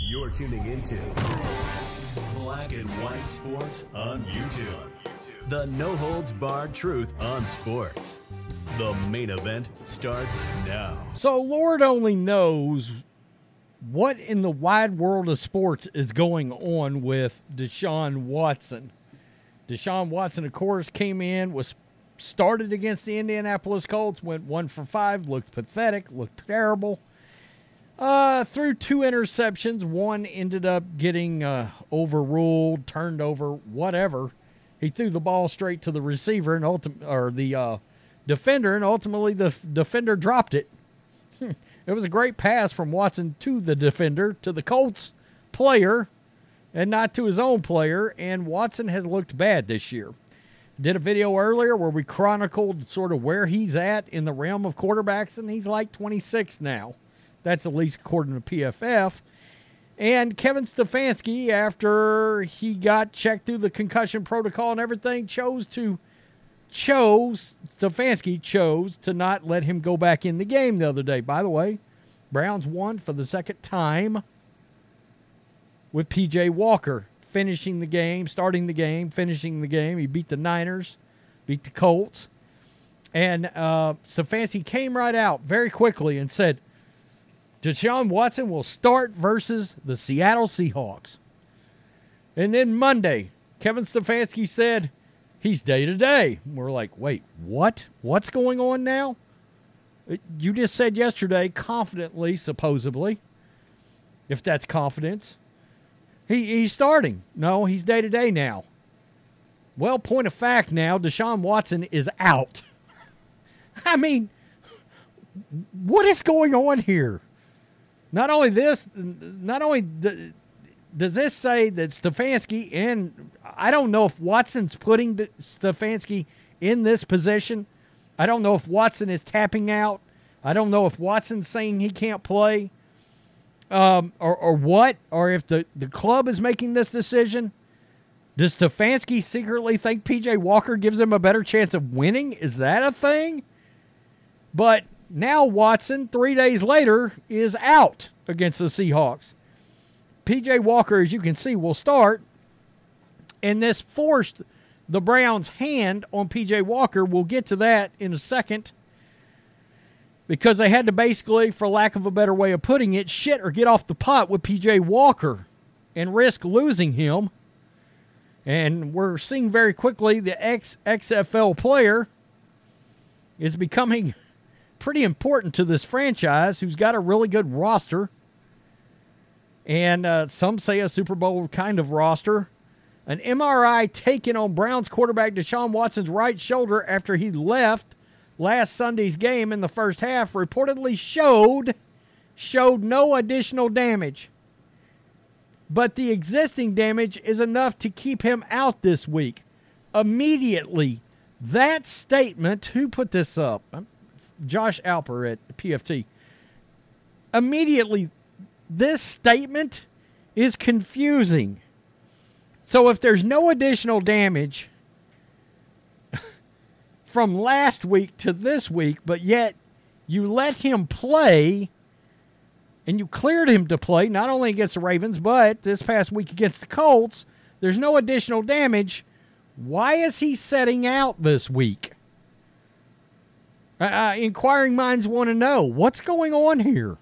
You're tuning into Black and White Sports on YouTube. The no-holds-barred truth on sports. The main event starts now. So Lord only knows what in the wide world of sports is going on with Deshaun Watson. Deshaun Watson, of course, came in, was started against the Indianapolis Colts, went 1 for 5, looked pathetic, looked terrible. Threw 2 interceptions. One ended up getting overruled, turned over, whatever. He threw the ball straight to the receiver and the defender, and ultimately the defender dropped it. It was a great pass from Watson to the defender, to the Colts player, and not to his own player, and Watson has looked bad this year. Did a video earlier where we chronicled sort of where he's at in the realm of quarterbacks, and he's like 26 now. That's at least according to PFF. And Kevin Stefanski, after he got checked through the concussion protocol and everything, Stefanski chose to not let him go back in the game the other day. By the way, Browns won for the second time with P.J. Walker finishing the game, starting the game, finishing the game. He beat the Niners, beat the Colts. And Stefanski came right out very quickly and said, Deshaun Watson will start versus the Seattle Seahawks. And then Monday, Kevin Stefanski said he's day-to-day. We're like, wait, what? What's going on now? You just said yesterday, confidently, supposedly, if that's confidence, he's starting. No, he's day-to-day now. Well, point of fact now, Deshaun Watson is out. I mean, what is going on here? Not only does this say that Stefanski, and I don't know if Watson's putting Stefanski in this position. I don't know if Watson is tapping out. I don't know if Watson's saying he can't play or what, or if the club is making this decision. Does Stefanski secretly think P.J. Walker gives him a better chance of winning? Is that a thing? But now Watson, 3 days later, is out against the Seahawks. P.J. Walker, as you can see, will start. And this forced the Browns' hand on P.J. Walker. We'll get to that in a second. Because they had to basically, for lack of a better way of putting it, shit or get off the pot with P.J. Walker and risk losing him. And we're seeing very quickly the ex-XFL player is becoming pretty important to this franchise, who's got a really good roster. And some say a Super Bowl kind of roster. An MRI taken on Browns quarterback Deshaun Watson's right shoulder after he left last Sunday's game in the first half reportedly showed no additional damage. But the existing damage is enough to keep him out this week. Immediately, that statement, who put this up? Josh Alper at PFT. Immediately, this statement is confusing. So if there's no additional damage from last week to this week, but yet you let him play and you cleared him to play, not only against the Ravens, but this past week against the Colts, there's no additional damage. Why is he setting out this week? Inquiring minds want to know, what's going on here?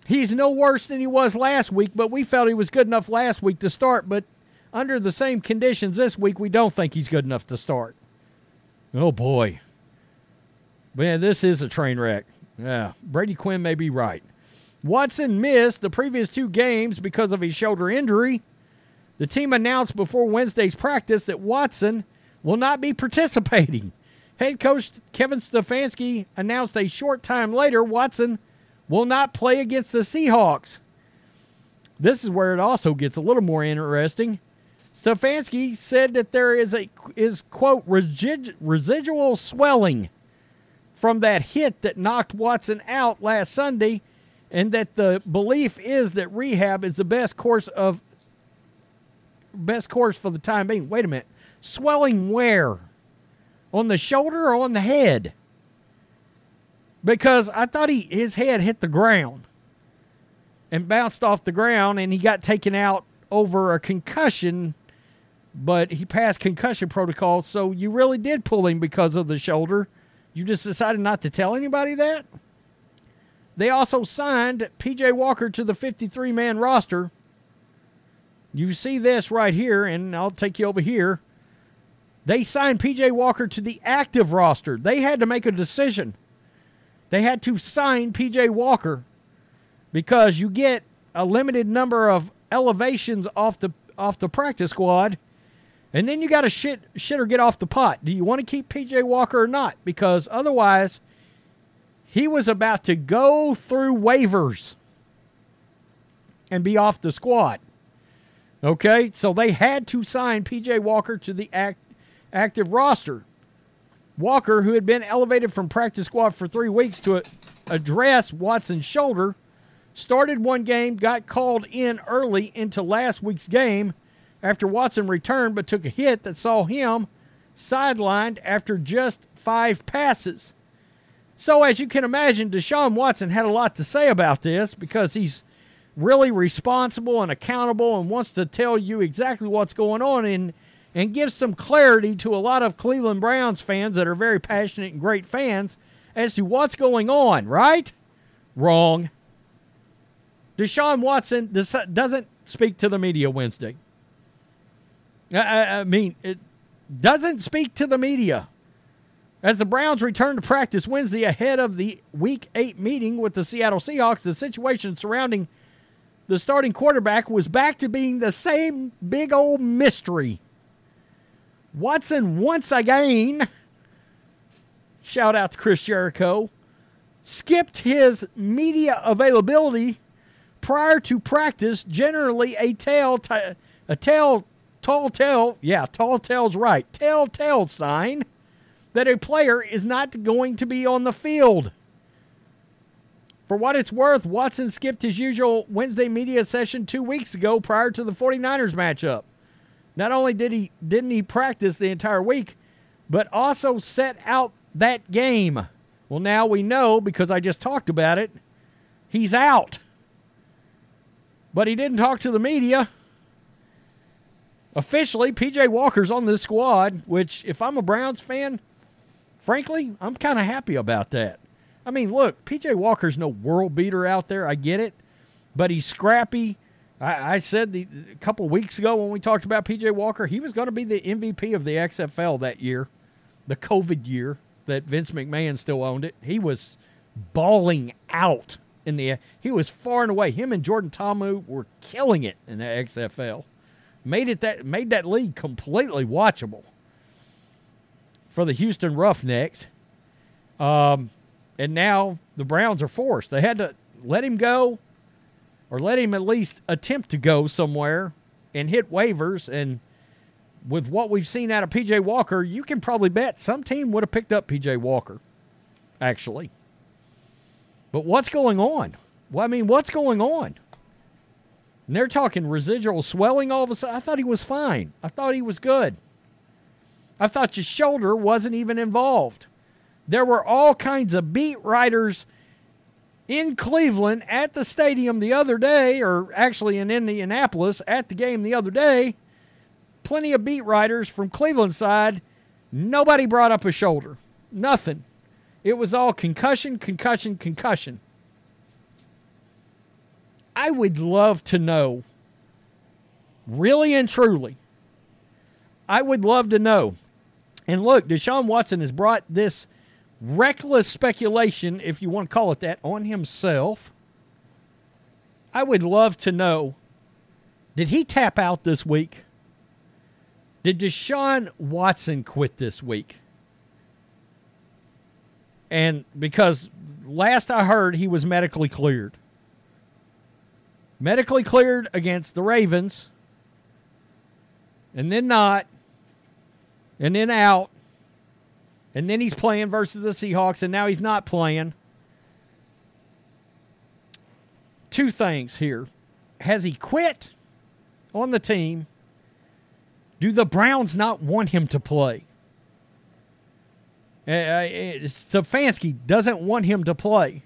He's no worse than he was last week, but we felt he was good enough last week to start. But under the same conditions this week, we don't think he's good enough to start. Oh, boy. Man, this is a train wreck. Yeah, Brady Quinn may be right. Watson missed the previous 2 games because of his shoulder injury. The team announced before Wednesday's practice that Watson will not be participating. Head coach Kevin Stefanski announced a short time later Watson will not play against the Seahawks. This is where it also gets a little more interesting. Stefanski said that there is quote, residual swelling from that hit that knocked Watson out last Sunday, and that the belief is that rehab is the best course for the time being. Wait a minute. Swelling where? On the shoulder or on the head? Because I thought his head hit the ground. and bounced off the ground, and he got taken out over a concussion, but he passed concussion protocol, so you really did pull him because of the shoulder. You just decided not to tell anybody that? They also signed P.J. Walker to the 53-man roster. You see this right here, and I'll take you over here. They signed P.J. Walker to the active roster. They had to make a decision. They had to sign P.J. Walker because you get a limited number of elevations off the practice squad, and then you got to shit or get off the pot. Do you want to keep P.J. Walker or not? Because otherwise, he was about to go through waivers and be off the squad. Okay, so they had to sign P.J. Walker to the active roster. Walker, who had been elevated from practice squad for 3 weeks to address Watson's shoulder, started one game, got called in early into last week's game after Watson returned, but took a hit that saw him sidelined after just 5 passes. So as you can imagine, Deshaun Watson had a lot to say about this because he's really responsible and accountable and wants to tell you exactly what's going on and give some clarity to a lot of Cleveland Browns fans that are very passionate and great fans as to what's going on, right? Wrong. Deshaun Watson doesn't speak to the media Wednesday. It doesn't speak to the media. As the Browns return to practice Wednesday ahead of the Week 8 meeting with the Seattle Seahawks, the situation surrounding the starting quarterback was back to being the same big old mystery. Watson once again, shout out to Chris Jericho, skipped his media availability prior to practice, generally a telltale sign that a player is not going to be on the field. For what it's worth, Watson skipped his usual Wednesday media session 2 weeks ago prior to the 49ers matchup. Not only didn't he practice the entire week, but also set out that game. Well, now we know, because I just talked about it, he's out. But he didn't talk to the media. Officially, P.J. Walker's on this squad, which, if I'm a Browns fan, frankly, I'm kind of happy about that. I mean, look, P.J. Walker's no world beater out there. I get it. But he's scrappy. I said a couple weeks ago when we talked about P.J. Walker, he was going to be the MVP of the XFL that year, the COVID year that Vince McMahon still owned it. He was balling out he was far and away. Him and Jordan Ta'amu were killing it in the XFL. Made that league completely watchable for the Houston Roughnecks. And now the Browns are forced. They had to let him go, or let him at least attempt to go somewhere and hit waivers. And with what we've seen out of P.J. Walker, you can probably bet some team would have picked up P.J. Walker, actually. But what's going on? Well, I mean, what's going on? And they're talking residual swelling all of a sudden. I thought he was fine. I thought he was good. I thought your shoulder wasn't even involved. There were all kinds of beat writers in Cleveland at the stadium the other day, or actually in Indianapolis at the game the other day. Plenty of beat writers from Cleveland side. Nobody brought up a shoulder. Nothing. It was all concussion, concussion, concussion. I would love to know, really and truly, I would love to know. And look, Deshaun Watson has brought this reckless speculation, if you want to call it that, on himself. I would love to know, did he tap out this week? Did Deshaun Watson quit this week? And because last I heard, he was medically cleared. Medically cleared against the Ravens, and then not, and then out, and then he's playing versus the Seahawks, and now he's not playing. Two things here. Has he quit on the team? Do the Browns not want him to play? Stefanski doesn't want him to play.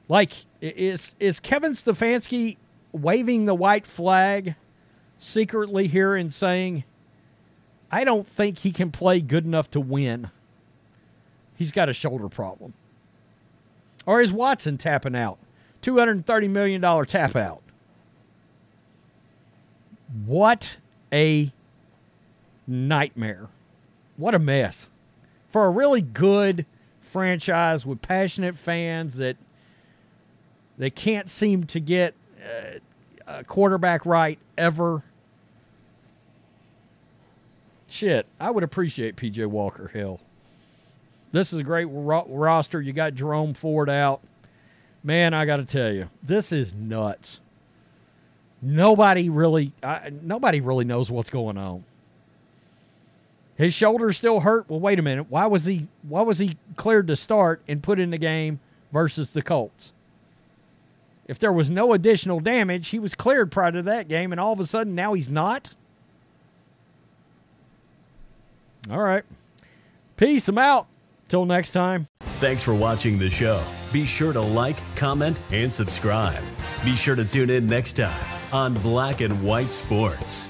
Like, is Kevin Stefanski waving the white flag secretly here and saying, I don't think he can play good enough to win. He's got a shoulder problem. Or is Watson tapping out? $230 million tap out. What a nightmare. What a mess. For a really good franchise with passionate fans that they can't seem to get a quarterback right ever. Shit, I would appreciate P.J. Walker. Hell, this is a great roster. You got Jerome Ford out. Man, I got to tell you, this is nuts. Nobody really knows what's going on. His shoulder's still hurt. Well, wait a minute. Why was he cleared to start and put in the game versus the Colts? If there was no additional damage, he was cleared prior to that game, and all of a sudden now he's not? All right. Peace. I'm out. Till next time. Thanks for watching the show. Be sure to like, comment, and subscribe. Be sure to tune in next time on Black and White Sports.